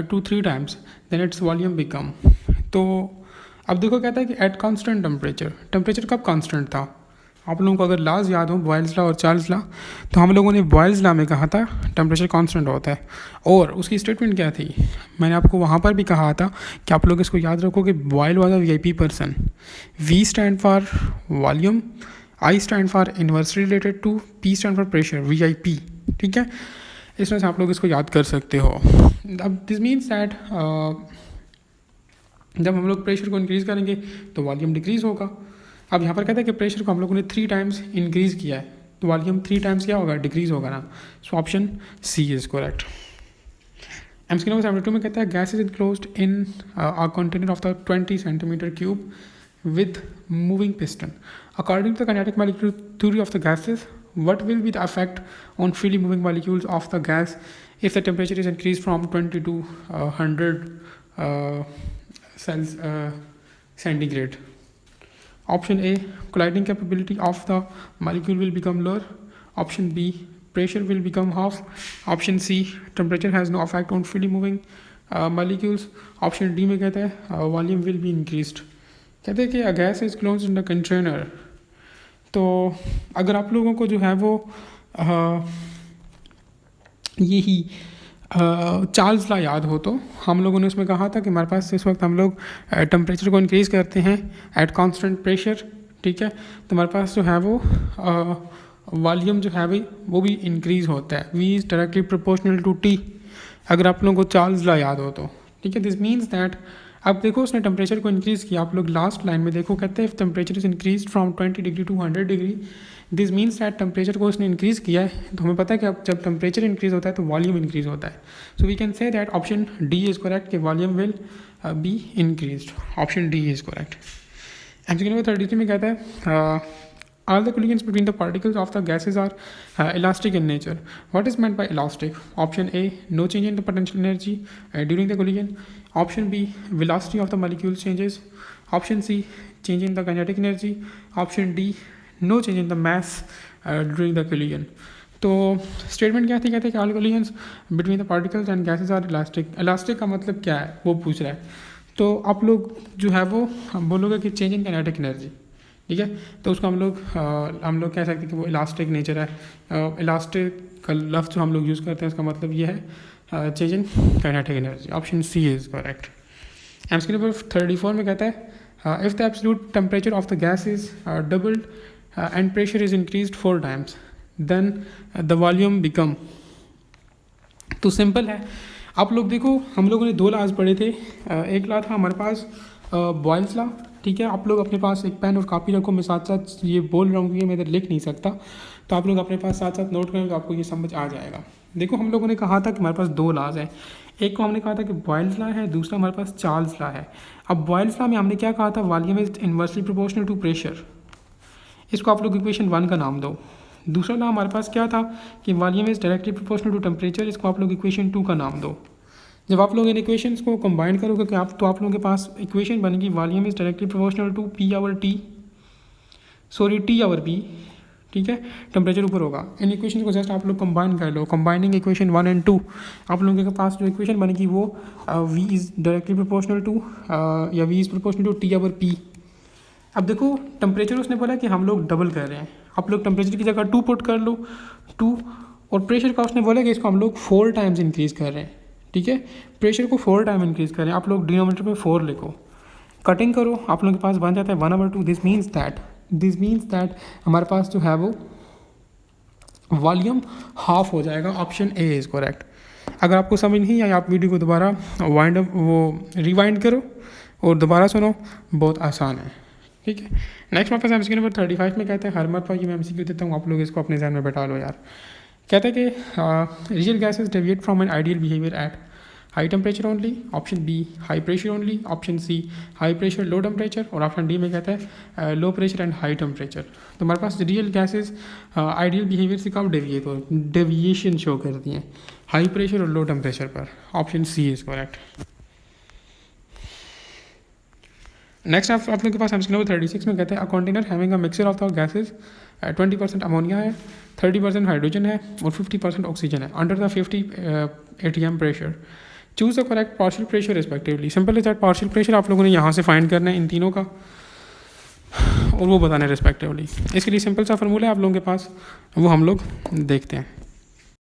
2-3 times then its volume become. तो अब देखो कहता है कि एट कॉन्स्टेंट टेम्परेचर कब कॉन्स्टेंट था, आप लोगों को अगर लॉज याद हो, बॉयल्स लॉ और चार्ल्स लॉ, तो हम लोगों ने बॉयल्स लॉ में कहा था टेम्परेचर कांस्टेंट होता है, और उसकी स्टेटमेंट क्या थी, मैंने आपको वहाँ पर भी कहा था कि आप लोग इसको याद रखो कि Boyle was a VIP person, V stand for volume, I stand for inversely related to, P stand for pressure, VIP, ठीक है। इस तरह से आप लोग इसको याद कर सकते हो। अब दिस मीन्स दैट जब हम लोग प्रेशर को इंक्रीज़ करेंगे तो वॉल्यूम डिक्रीज़ होगा। अब यहाँ पर कहते हैं कि प्रेशर को हम लोगों ने 3 टाइम्स इंक्रीज़ किया है, तो वॉल्यूम 3 टाइम्स क्या होगा, डिक्रीज़ होगा ना। So option C is correct. MCQ number 72 में कहता है gas is enclosed in a container of the 20 centimetre cube with moving piston. According to the kinetic molecular theory of the gases, what will be the effect on freely moving molecules of the gas if the temperature is increased from 20 to 100 centigrade? Option A, colliding capability of the molecule will become lower. Option B, pressure will become half. Option C, temperature has no effect on freely moving molecules. Option D में कहता है volume will be increased. कहते हैं कि a gas is close in the container. तो अगर आप लोगों को जो है वो यही चार्ल्स लॉ याद हो, तो हम लोगों ने उसमें कहा था कि हमारे पास इस वक्त हम लोग टेम्परेचर को इंक्रीज़ करते हैं एट कांस्टेंट प्रेशर, ठीक है, तो हमारे पास जो है वो वॉल्यूम जो है भाई वो भी इंक्रीज़ होता है, V is directly proportional to T, अगर आप लोगों को चार्ल्स लॉ याद हो तो, ठीक है। दिस मीन्स दैट अब देखो उसने टेम्परेचर को इंक्रीज़ किया, आप लोग लास्ट लाइन में देखो कहते हैं if temperature is increase from 20 degree to 100 degree, this means that temperature को उसने इंक्रीज़ किया है, तो हमें पता है कि अब जब टेम्परेचर इंक्रीज़ होता है तो वॉल्यूम इंक्रीज़ होता है। So we can say that option D is correct कि volume will be increased. Option D is correct. MCQ number 33 में कहता है all the collisions between the particles of the gases are elastic in nature. What is meant by elastic? Option A, no change in the potential energy during the collision. Option B, velocity of the molecules changes. Option C, change in the kinetic energy. Option D, no change in the mass during the collision. तो statement क्या थी, कहते हैं कि all collisions between the particles and gases are elastic. elastic का मतलब क्या है वो पूछ रहा है, तो आप लोग जो है वो बोलोगे कि चेंज इन काइनेटिक एनर्जी, ठीक है, तो उसको हम लोग कह सकते हैं कि वो इलास्टिक नेचर है। इलास्टिक का लफ्ज़ जो हम लोग यूज़ करते हैं उसका मतलब ये है change in kinetic energy. Option C is correct. MCQ number 34 में कहता है if the absolute temperature of the gas is doubled and pressure is increased 4 times then the volume become. तो सिंपल है, आप लोग देखो हम लोगों ने 2 लॉज पढ़े थे, एक लॉ था हमारे पास बॉयल्स लॉ, ठीक है। आप लोग अपने पास एक पेन और कॉपी रखो, मैं साथ साथ ये बोल रहा हूँ कि मैं इधर लिख नहीं सकता, तो आप लोग अपने पास साथ साथ नोट करें तो आपको ये समझ आ जाएगा। देखो हम लोगों ने कहा था कि हमारे पास 2 लॉज हैं, एक को हमने कहा था कि बॉयल्स लॉ है, दूसरा हमारे पास चार्ल्स लॉ है। अब बॉयल्स लॉ में हमने क्या कहा था, volume is inversely proportional to pressure, इसको आप लोग इक्वेशन 1 का नाम दो। दूसरा लॉ हमारे पास क्या था कि volume is directly proportional to temperature, इसको आप लोग इक्वेशन 2 का नाम दो। जब आप लोग इन इक्वेशंस को कंबाइन करोगे कि आप लोगों के पास इक्वेशन बनेगी volume is directly proportional to T over P, ठीक है, टेम्परेचर ऊपर होगा। इन इक्वेशन को जस्ट आप लोग कंबाइन कर लो, कंबाइनिंग इक्वेशन 1 और 2, आप लोगों के पास जो इक्वेशन बनेगी वो V is directly proportional to या V is proportional to T over P. अब देखो टेम्परेचर उसने बोला कि हम लोग डबल कर रहे हैं, आप लोग टेम्परेचर की जगह 2 पुट कर लो 2, और प्रेशर का उसने बोला कि इसको हम लोग 4 टाइम्स इंक्रीज़ कर रहे हैं, ठीक है, प्रेशर को 4 टाइम इंक्रीज़ करें, आप लोग डिनोमिनेटर में 4 लिखो, कटिंग करो, आप लोगों के पास बन जाता है 1/2। दिस मीन्स दैट हमारे पास जो है वो वॉल्यूम हाफ हो जाएगा। Option A is correct. अगर आपको समझ नहीं आई आप वीडियो को दोबारा रिवाइंड करो और दोबारा सुनो, बहुत आसान है, ठीक है। नेक्स्ट हमारे पास एमसीक्यू नंबर 35 में कहते हैं, हर मरतबा ये मैं एमसीक्यू देता हूँ, आप लोग इसको अपने ज़हन में बैठा लो यार। कहते हैं कि real gases deviate from an ideal behaviour at high temperature only, option B high pressure only, option C high pressure low temperature, और ऑप्शन डी में कहता है low pressure and high temperature. तो हमारे पास रियल गैसेस आइडियल बिहेवियर से कब deviation show करती हैं, हाई प्रेशर और लो टेम्परेचर पर। Option C is correct. Next आप लोगों के पास एमसीक्यू नंबर 36 में कहते हैं a container having a mixture of the gases 20% ammonia है, 30% हाइड्रोजन है और 50% ऑक्सीजन है under the 50 atm pressure, choose the correct partial pressure respectively. Simple is that partial pressure आप लोगों ने यहाँ से फाइंड करना है इन तीनों का, और वो बताना है रिस्पेक्टिवली। इसके लिए सिंपल सा फार्मूला है आप लोगों के पास, वो हम लोग देखते हैं।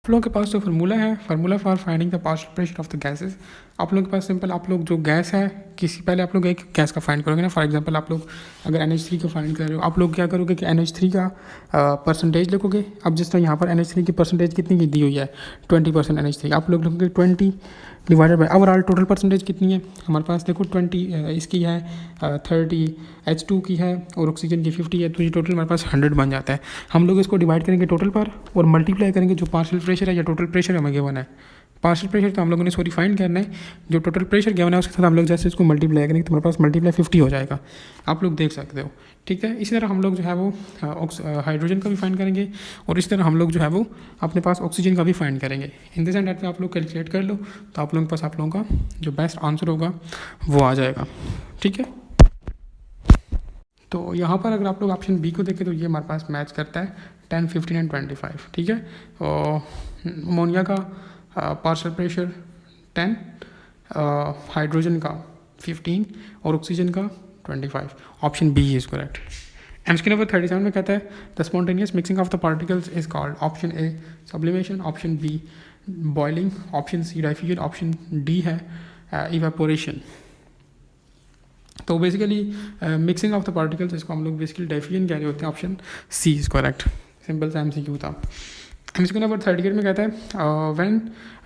आप लोगों के पास जो फार्मूला है, formula for finding the partial pressure of the gases, आप लोगों के पास सिंपल, आप लोग जो गैस है पहले आप लोग एक गैस का फाइंड करोगे ना। फॉर एग्जांपल आप लोग अगर NH3 का फाइंड कर रहे हो, आप लोग क्या करोगे कि NH3 का परसेंटेज लिखोगे। अब जिस तरह यहाँ पर NH3 की परसेंटेज कितनी की दी हुई है 20% NH3, आप लोग लिखोगे 20 divided by overall total percentage कितनी है हमारे पास, देखो 20 इसकी है, 30 H2 की है और ऑक्सीजन की 50 है, तो ये टोटल हमारे पास 100 बन जाता है। हम लोग इसको डिवाइड करेंगे टोटल पर और मल्टीप्लाई करेंगे जो पार्शियल प्रेशर है या टोटल प्रेशर हमें गिवन है। पार्शियल प्रेशर तो हम लोगों ने सॉरी फाइंड करना है, जो टोटल प्रेशर गिवन है उसके साथ हम लोग जैसे इसको मल्टीप्लाई करेंगे तो हमारे पास मल्टीप्लाई 50 हो जाएगा, आप लोग देख सकते हो। ठीक है, इसी तरह हम लोग जो है वो हाइड्रोजन का भी फाइंड करेंगे और इस तरह हम लोग जो है वो अपने पास ऑक्सीजन का भी फाइंड करेंगे। इन दिस एंड दैट पे आप लोग कैलकुलेट कर लो तो आप लोगों के पास आप लोगों का जो बेस्ट आंसर होगा वो आ जाएगा। ठीक है, तो यहाँ पर अगर आप लोग ऑप्शन बी को देखें तो ये हमारे पास मैच करता है 10, 15 एंड 25। ठीक है, और अमोनिया का पार्शियल प्रेशर 10, हाइड्रोजन का 15 और ऑक्सीजन का 25। Option B is correct. MCQ number 37 में कहता है the spontaneous mixing of the particles is called, option A sublimation, option B boiling, option C diffusion, option D है इवेपोरेशन। तो basically mixing of the particles, इसको हम लोग basically diffusion कह रहे होते हैं। Option C is correct. Simple सा MCQ था। MCQ नंबर 38 में कहता है when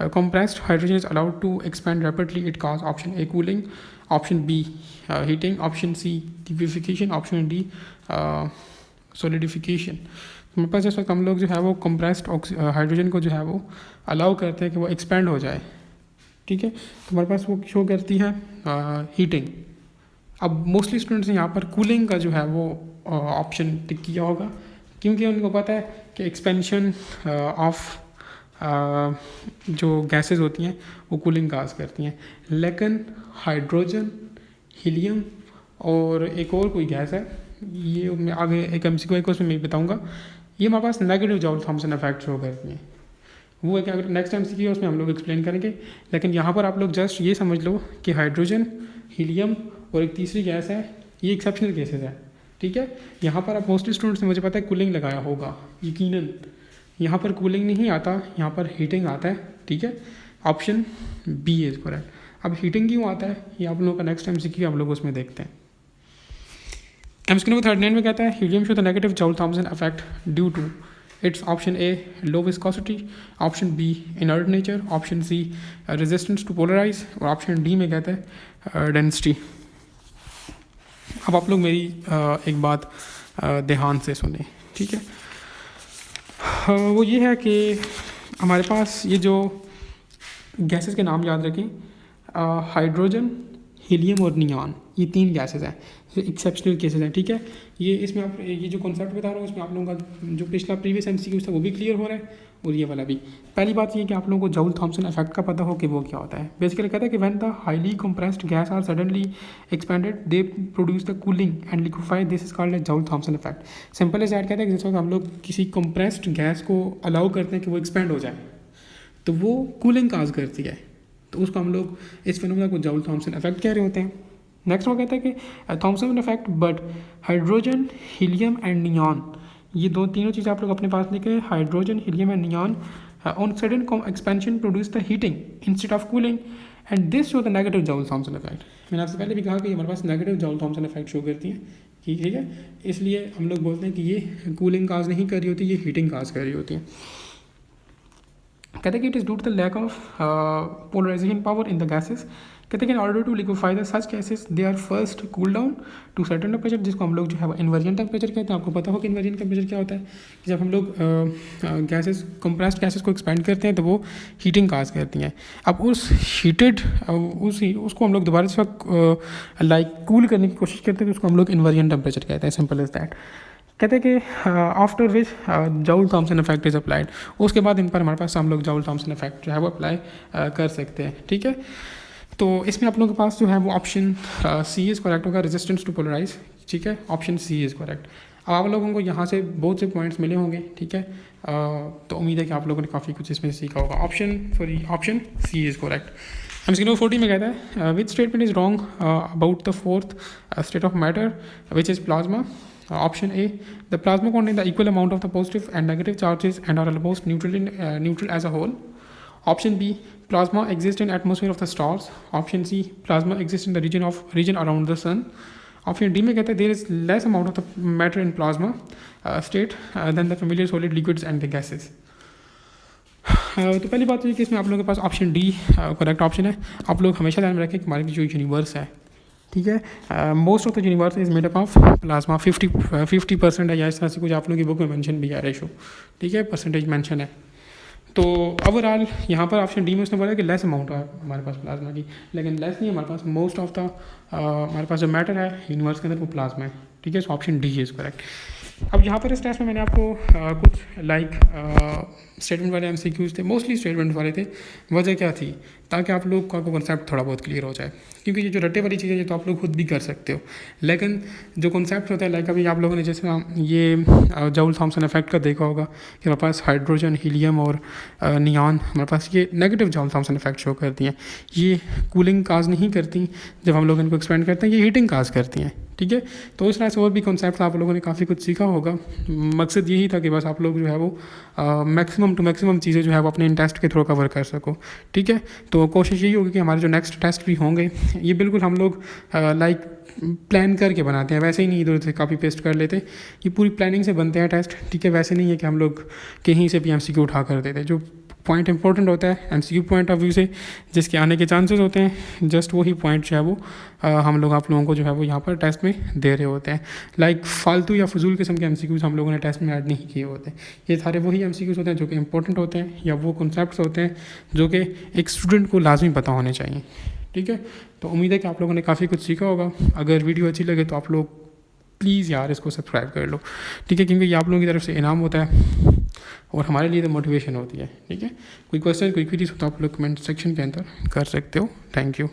compressed hydrogen is allowed to expand rapidly it cause, option A cooling, option B heating, option C liquefaction, option D solidification. हमारे पास इस वक्त हम लोग जो है वो कंप्रेस्ड हाइड्रोजन को जो है वो अलाउ करते हैं कि वो एक्सपेंड हो जाए। ठीक है, तो हमारे पास वो शो करती है हीटिंग। अब मोस्टली स्टूडेंट्स ने यहाँ पर कूलिंग का जो है वो ऑप्शन टिक किया होगा, क्योंकि उनको पता है कि एक्सपेंशन ऑफ जो गैसेस होती हैं वो कूलिंग काज करती हैं। लेकिन हाइड्रोजन, हीलियम और एक और कोई गैस है, ये मैं आगे एक MCQ है उसमें मैं बताऊँगा, ये हमारे पास negative Joule Thomson effect show करती हैं। वो एक अगर नेक्स्ट MCQ है उसमें हम लोग एक्सप्लेन करेंगे, लेकिन यहाँ पर आप लोग जस्ट ये समझ लो कि हाइड्रोजन, हीलियम और एक तीसरी गैस है, ये एक्सेप्शनल केसेस है। ठीक है, यहाँ पर आप मोस्टली स्टूडेंट्स ने मुझे पता है कूलिंग लगाया होगा यकीनन, यहाँ पर कूलिंग नहीं आता, यहाँ पर हीटिंग आता है। ठीक है, ऑप्शन बी इज करेक्ट। अब हीटिंग क्यों आता है ये आप लोगों का नेक्स्ट MCQ हम लोग उसमें देखते हैं। MCQ नंबर 39 में कहता है helium show the negative Joule Thomson effect due to its, option A low viscosity, option B inert nature, option C resistance to polarize और ऑप्शन डी में कहता है डेंसिटी। अब आप लोग मेरी एक बात ध्यान से सुने। ठीक है, वो ये है कि हमारे पास ये जो गैसेस के नाम याद रखें, हाइड्रोजन, हीलियम और नियॉन, ये 3 गैसेस हैं, एक्सेप्शनल केसेस हैं। ठीक है, ये इसमें आप ये जो कॉन्सेप्ट बता रहा हूँ इसमें आप लोगों का जो पिछला प्रीवियस MCQ था वो भी क्लियर हो रहा है और ये वाला भी। पहली बात ये कि आप लोगों को जॉल थॉमसन इफेक्ट का पता हो कि वो क्या होता है। बेसिकली कहता है कि when the highly compressed gas are suddenly expanded they produce the cooling and liquefy, this is called Joule Thomson effect. Simple as that कहता है कि जिस वक्त हम लोग किसी कंप्रेस्ड गैस को अलाउ करते हैं कि वो एक्सपेंड हो जाए तो वो कूलिंग काज करती है, तो उसको हम लोग इस फिनोमेना को जॉल थॉमसन इफेक्ट कह रहे होते हैं। नेक्स्ट वो कहता है कि Thomson effect but hydrogen, helium and neon, ये तीनों चीज़ें आप लोग अपने पास लेके, hydrogen, helium and neon on sudden expansion produce the heating instead of cooling and this show the negative Joule Thomson effect. मैंने आपसे पहले भी कहा कि हमारे पास negative Joule Thomson effect show करती है। ठीक है, इसलिए हम लोग बोलते हैं कि ये कूलिंग काज नहीं कर रही होती, ये हीटिंग काज कर रही होती है। कहते हैं कि it is due to the lack of polarization power in the gases. कहते हैं कि in order to liquefy the such gases they are first cool down to certain temperature, जिसको हम लोग जो है वो इन्वर्जन टेम्परेचर कहते हैं। आपको पता हो कि इन्वर्जन टेम्परेचर क्या होता है, कि जब हम लोग गैसेस कंप्रेस्ड गैसेस को एक्सपेंड करते हैं तो वो हीटिंग काज करती हैं। अब उस हीटेड उसको हम लोग दोबारा से लाइक कूल करने की कोशिश करते हैं तो उसको हम लोग इन्वर्जन टेम्परेचर कहते हैं। Simple is that. कहते हैं कि after which Joule Thomson effect is applied, उसके बाद इन पर हमारे पास हम लोग जॉल थॉमसन इफेक्ट जो है वो अप्लाई कर सकते हैं। ठीक है, तो इसमें आप लोगों के पास जो है वो ऑप्शन सी इज़ करेक्ट होगा, रेजिस्टेंस टू पोलराइज। ठीक है, ऑप्शन सी इज़ करेक्ट। अब आप लोगों को यहाँ से बहुत से पॉइंट्स मिले होंगे। ठीक है, तो उम्मीद है कि आप लोगों ने काफ़ी कुछ इसमें सीखा होगा। Option C is correct. MCQ 40 में कहता है which statement is wrong about the fourth state of matter which is plasma, option A, the plasma contain the equal amount of the positive and negative charges and are almost neutral as a whole. Option B, plasma exists in atmosphere of the stars. Option C, plasma exists in the region around the sun. Option D में कहता है there is less amount of the matter in plasma state than the familiar solid liquids and the gases. तो पहली बात ये कि इसमें आप लोगों के पास ऑप्शन डी करेक्ट ऑप्शन है। आप लोग हमेशा ध्यान में रखें कि हमारी जो यूनिवर्स है, ठीक है, most of the universe is made up of plasma. 50% है या इस तरह से कुछ आप लोगों की बुक में मेंशन भी है रेशो, ठीक है, परसेंटेज मेंशन है। तो ओवरऑल यहाँ पर ऑप्शन डी में उसने बोला कि लेस अमाउंट है हमारे पास प्लाज्मा की, लेकिन लेस नहीं है हमारे पास, मोस्ट ऑफ द हमारे पास जो मैटर है यूनिवर्स के अंदर वो प्लाज्मा है, ठीक है। So option D is correct. अब यहाँ पर इस टेस्ट में मैंने आपको कुछ स्टेटमेंट वाले MCQs थे, मोस्टली स्टेटमेंट वाले थे। वजह क्या थी? ताकि आप लोग का कॉन्सेप्ट थोड़ा बहुत क्लियर हो जाए, क्योंकि ये जो रट्टे वाली चीज़ें ये तो आप लोग खुद भी कर सकते हो, लेकिन जो कॉन्सेप्ट होता है लाइक अभी आप लोगों ने जैसे ये जॉल थॉमसन इफेक्ट का देखा होगा कि हमारे पास हाइड्रोजन, हीलियम और नियॉन हमारे पास ये negative Joule Thomson effect show करती हैं। ये कूलिंग काज नहीं करती, जब हम लोग इनको एक्सपेंड करते हैं ये हीटिंग काज करती हैं, ठीक है। तो इस तरह से और भी कॉन्सेप्ट आप लोगों ने काफ़ी कुछ सीखा होगा। मकसद यही था कि बस आप लोग जो है वो मैक्सिमम टू मैक्सिमम चीज़ें जो है वो अपने इन टेस्ट के थ्रू कवर कर सको, ठीक है। तो कोशिश यही होगी कि हमारे जो नेक्स्ट टेस्ट भी होंगे ये बिल्कुल हम लोग लाइक प्लान करके बनाते हैं, वैसे ही नहीं इधर उधर कॉपी पेस्ट कर लेते, ये पूरी प्लानिंग से बनते हैं टेस्ट, ठीक है। वैसे नहीं है कि हम लोग कहीं से भी MCQ उठा कर देते, जो पॉइंट इंपॉर्टेंट होता है MCQ पॉइंट ऑफ व्यू से जिसके आने के चांसेस होते हैं, जस्ट वही पॉइंट जो है वो हम लोग आप लोगों को जो है वो यहाँ पर टेस्ट में दे रहे होते हैं। लाइक फालतू या फजूल किस्म के MCQs हम लोगों ने टेस्ट में ऐड नहीं किए होते। ये सारे वही MCQs होते हैं जो कि इंपॉर्टेंट होते हैं, या वो कॉन्सेप्ट्स होते हैं जो कि एक स्टूडेंट को लाजमी पता होने चाहिए, ठीक है। तो उम्मीद है कि आप लोगों ने काफ़ी कुछ सीखा होगा। अगर वीडियो अच्छी लगे तो आप लोग प्लीज़ यार इसको सब्सक्राइब कर लो, ठीक है, क्योंकि ये आप लोगों की तरफ से इनाम होता है और हमारे लिए तो मोटिवेशन होती है, ठीक है। कोई क्वेश्चन कोई क्वेरीज हो तो आप लोग कमेंट सेक्शन के अंदर कर सकते हो। Thank you.